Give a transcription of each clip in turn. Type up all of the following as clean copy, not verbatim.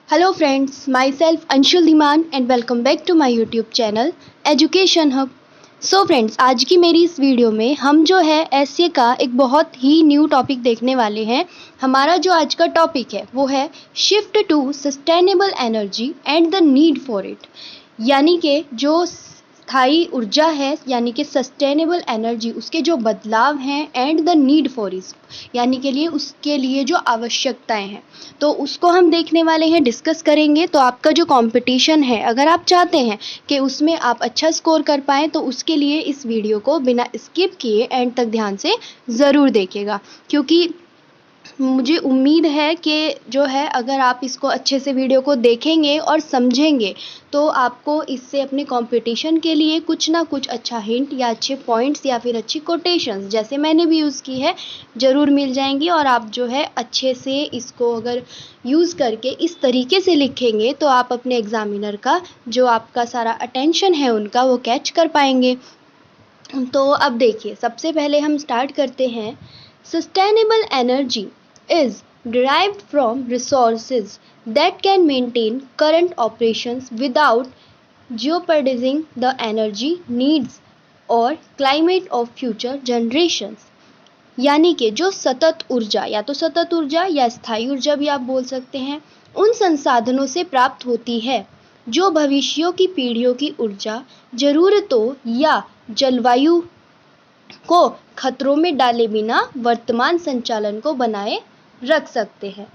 Hello friends, myself Anshul Dhiman and welcome back to my YouTube channel Education Hub। So friends, आज की मेरी इस video में हम जो है एसए का एक बहुत ही न्यू टॉपिक देखने वाले हैं। हमारा जो आज का टॉपिक है वो है shift to sustainable energy and the need for it, यानी कि जो स्थायी ऊर्जा है यानी कि सस्टेनेबल एनर्जी, उसके जो बदलाव हैं and the need for it, यानी के लिए उसके लिए जो आवश्यकताएं हैं, तो उसको हम देखने वाले हैं, डिस्कस करेंगे। तो आपका जो कंपटीशन है, अगर आप चाहते हैं कि उसमें आप अच्छा स्कोर कर पाएँ तो उसके लिए इस वीडियो को बिना स्किप किए एंड तक ध्यान से ज़रूर देखिएगा, क्योंकि मुझे उम्मीद है कि जो है अगर आप इसको अच्छे से वीडियो को देखेंगे और समझेंगे तो आपको इससे अपने कंपटीशन के लिए कुछ ना कुछ अच्छा हिंट या अच्छे पॉइंट्स या फिर अच्छी कोटेशंस, जैसे मैंने भी यूज़ की है, ज़रूर मिल जाएंगी। और आप जो है अच्छे से इसको अगर यूज़ करके इस तरीके से लिखेंगे तो आप अपने एग्ज़ामिनर का जो आपका सारा अटेंशन है उनका वो कैच कर पाएंगे। तो अब देखिए, सबसे पहले हम स्टार्ट करते हैं। Sustainable energy is derived from resources that can maintain current operations without jeopardizing the energy needs or climate of future generations। यानी कि जो सतत ऊर्जा, या तो सतत ऊर्जा या स्थायी ऊर्जा भी आप बोल सकते हैं, उन संसाधनों से प्राप्त होती है जो भविष्यों की पीढ़ियों की ऊर्जा जरूरतों या जलवायु को खतरों में डाले बिना वर्तमान संचालन को बनाए रख सकते हैं।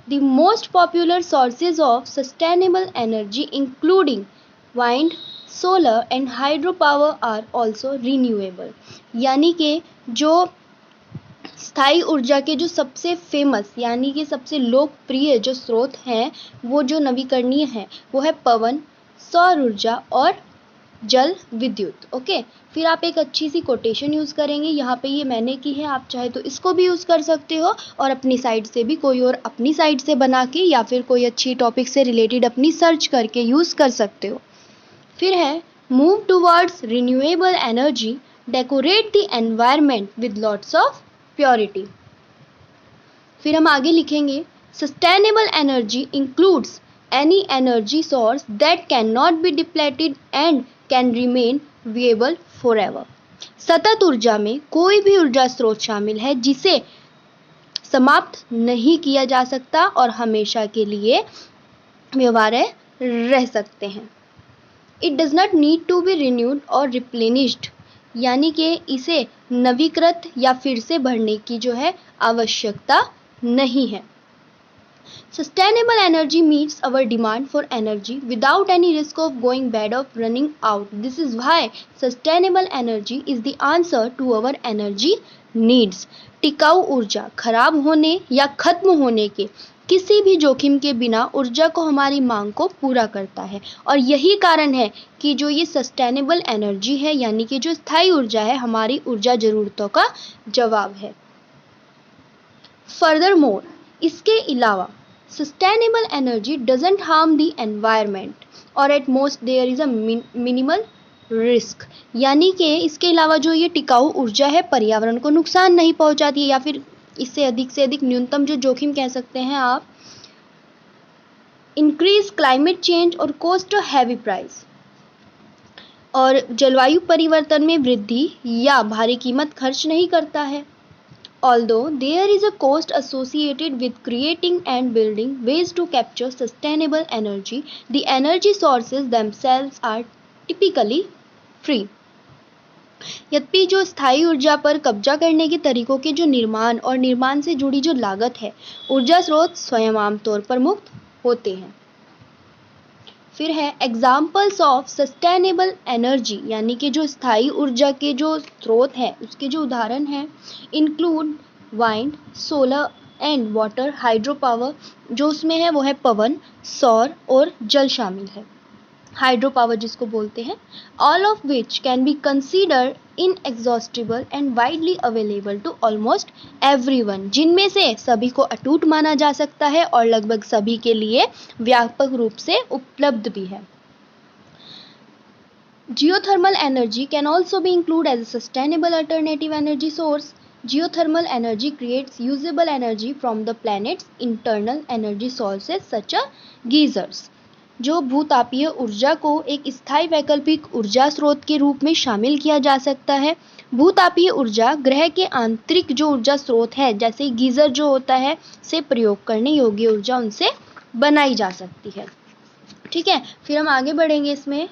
The most popular sources of sustainable energy including wind, solar and hydropower are also renewable। यानी कि जो स्थायी ऊर्जा के जो सबसे फेमस यानी कि सबसे लोकप्रिय जो स्रोत हैं वो जो नवीकरणीय हैं वो है पवन, सौर ऊर्जा और जल विद्युत। ओके, फिर आप एक अच्छी सी कोटेशन यूज़ करेंगे। यहाँ पे ये मैंने की है, आप चाहे तो इसको भी यूज़ कर सकते हो और अपनी साइड से भी कोई और अपनी साइड से बना के या फिर कोई अच्छी टॉपिक से रिलेटेड अपनी सर्च करके यूज़ कर सकते हो। फिर है move towards renewable energy, decorate the environment with lots of purity. फिर हम आगे लिखेंगे sustainable energy includes any energy source that cannot be depleted and can remain viable forever। सतत ऊर्जा में कोई भी ऊर्जा स्रोत शामिल है जिसे समाप्त नहीं किया जा सकता और हमेशा के लिए व्यवहार्य रह सकते हैं। It does not need to be renewed or replenished, यानी कि इसे नवीकृत या फिर से भरने की जो है आवश्यकता नहीं है। Sustainable energy meets our demand for energy without any risk of going bad or running out। This is why sustainable energy is the answer to our energy needs। टिकाऊ ऊर्जा खराब होने या खत्म होने के किसी भी जोखिम के बिना ऊर्जा को हमारी मांग को पूरा करता है, और यही कारण है कि जो ये सस्टेनेबल एनर्जी है यानी कि जो स्थायी ऊर्जा है हमारी ऊर्जा जरूरतों का जवाब है। फर्दरमोर, इसके अलावा sustainable energy doesn't harm the environment or at most there is a minimal risk। यानी कि इसके अलावा जो ये टिकाऊ ऊर्जा है पर्यावरण को नुकसान नहीं पहुंचाती है, या फिर इससे अधिक न्यूनतम जो जोखिम कह सकते हैं आप, इंक्रीज क्लाइमेट चेंज और कोस्ट हैवी प्राइस, और जलवायु परिवर्तन में वृद्धि या भारी कीमत खर्च नहीं करता है। Although there is a cost associated with creating and building ways to capture sustainable energy, the energy sources themselves are typically free। यद्यपि जो स्थायी ऊर्जा पर कब्जा करने के तरीकों के जो निर्माण और निर्माण से जुड़ी जो लागत है, ऊर्जा स्रोत स्वयं आमतौर पर मुक्त होते हैं। फिर है एग्जाम्पल्स ऑफ सस्टेनेबल एनर्जी, यानी कि जो स्थायी ऊर्जा के जो स्रोत हैं उसके जो उदाहरण हैं, include wind, solar and water, hydro power, जो उसमें है वो है पवन, सौर और जल शामिल है, हाइड्रो पावर जिसको बोलते हैं। All of which can be consider inexhaustible and widely available to almost everyone, जिनमें से सभी को अटूट माना जा सकता है और लगभग सभी के लिए व्यापक रूप से उपलब्ध भी है। Geothermal energy can also be included as a sustainable alternative energy source। Geothermal energy creates usable energy from the planets internal energy sources such a geysers. जो भूतापीय ऊर्जा को एक स्थायी वैकल्पिक ऊर्जा स्रोत के रूप में शामिल किया जा सकता है। भूतापीय ऊर्जा ग्रह के आंतरिक जो ऊर्जा स्रोत है, जैसे गीजर जो होता है, से प्रयोग करने योग्य ऊर्जा उनसे बनाई जा सकती है। ठीक है, फिर हम आगे बढ़ेंगे इसमें।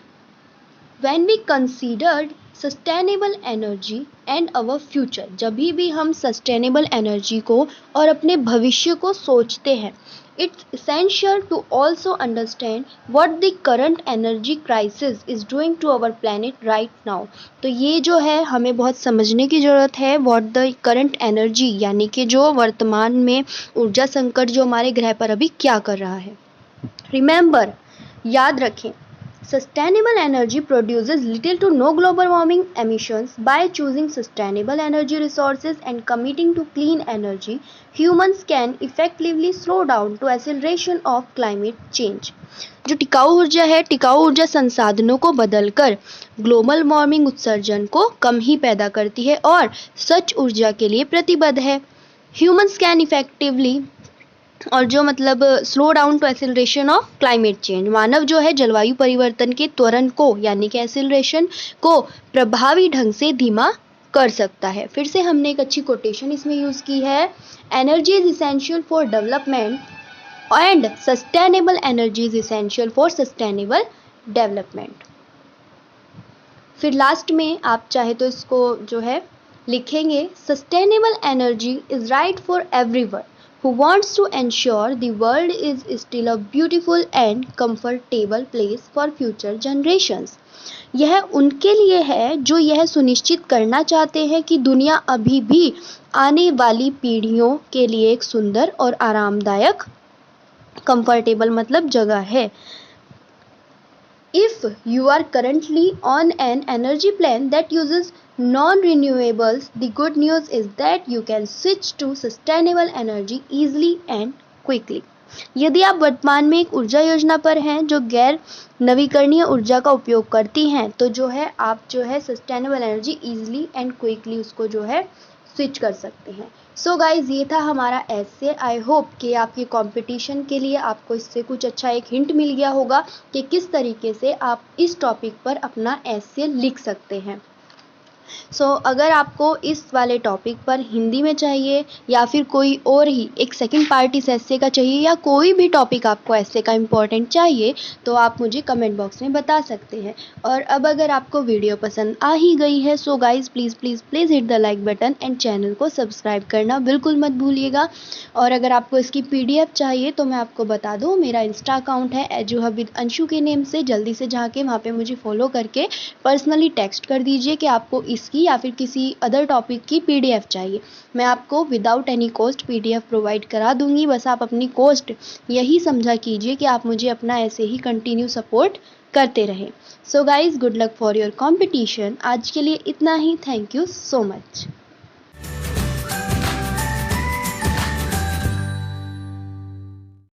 When we considered sustainable energy and our future, जब भी हम सस्टेनेबल एनर्जी को और अपने भविष्य को सोचते हैं, it's essential to also understand what the current energy crisis is doing to our planet right now। तो ये जो है हमें बहुत समझने की ज़रूरत है, what the current energy, यानी कि जो वर्तमान में ऊर्जा संकट जो हमारे ग्रह पर अभी क्या कर रहा है। Remember, याद रखें, sustainable energy produces little to no global warming emissions. By choosing sustainable energy resources and committing to clean energy, humans can effectively slow down to acceleration of climate change। जो टिकाऊ ऊर्जा है, टिकाऊ ऊर्जा संसाधनों को बदलकर ग्लोबल वार्मिंग उत्सर्जन को कम ही पैदा करती है और सच ऊर्जा के लिए प्रतिबद्ध है। ह्यूमंस कैन इफेक्टिवली, और जो मतलब slow down to acceleration of climate change, मानव जो है जलवायु परिवर्तन के त्वरण को यानी कि एक्सेलरेशन को प्रभावी ढंग से धीमा कर सकता है। फिर से हमने एक अच्छी कोटेशन इसमें यूज़ की है, energy is essential for development and sustainable energy is essential for sustainable development. फिर लास्ट में आप चाहे तो इसको जो है लिखेंगे, sustainable energy is right for everyone who wants to ensure the world is still a beautiful and comfortable place for future generations। यह उनके लिए है जो यह सुनिश्चित करना चाहते हैं कि दुनिया अभी भी आने वाली पीढ़ियों के लिए एक सुंदर और आरामदायक, कंफर्टेबल मतलब जगह है। If you are currently on an energy plan that uses non-renewables, the good news is that you can switch to sustainable energy easily and quickly। यदि आप वर्तमान में एक ऊर्जा योजना पर हैं जो गैर नवीकरणीय ऊर्जा का उपयोग करती हैं, तो जो है आप जो है sustainable energy easily and quickly उसको जो है स्विच कर सकते हैं। सो गाइज, ये था हमारा एसे। आई होप कि आपके कंपटीशन के लिए आपको इससे कुछ अच्छा एक हिंट मिल गया होगा कि किस तरीके से आप इस टॉपिक पर अपना एसे लिख सकते हैं। सो अगर आपको इस वाले टॉपिक पर हिंदी में चाहिए या फिर कोई और ही एक सेकंड पार्ट इस एसे का चाहिए, या कोई भी टॉपिक आपको एसे का इम्पोर्टेंट चाहिए, तो आप मुझे कमेंट बॉक्स में बता सकते हैं। और अब अगर आपको वीडियो पसंद आ ही गई है, so guys please please please hit the like button and channel को सब्सक्राइब करना बिल्कुल मत भूलिएगा। और अगर आपको इसकी PDF चाहिए तो मैं आपको बता दूँ, मेरा इंस्टा अकाउंट है एजुहब विद अंशु के नेम से। जल्दी से जाके वहाँ पर मुझे फॉलो करके पर्सनली टेक्स्ट कर दीजिए कि आपको इसकी या फिर किसी अदर टॉपिक की PDF चाहिए। मैं आपको without any cost PDF provide करा दूंगी। बस आप अपनी कॉस्ट यही समझा कीजिए कि आप मुझे अपना ऐसे ही कंटिन्यू सपोर्ट करते रहें। So guys, good luck for your competition. आज के लिए इतना ही। Thank you so much.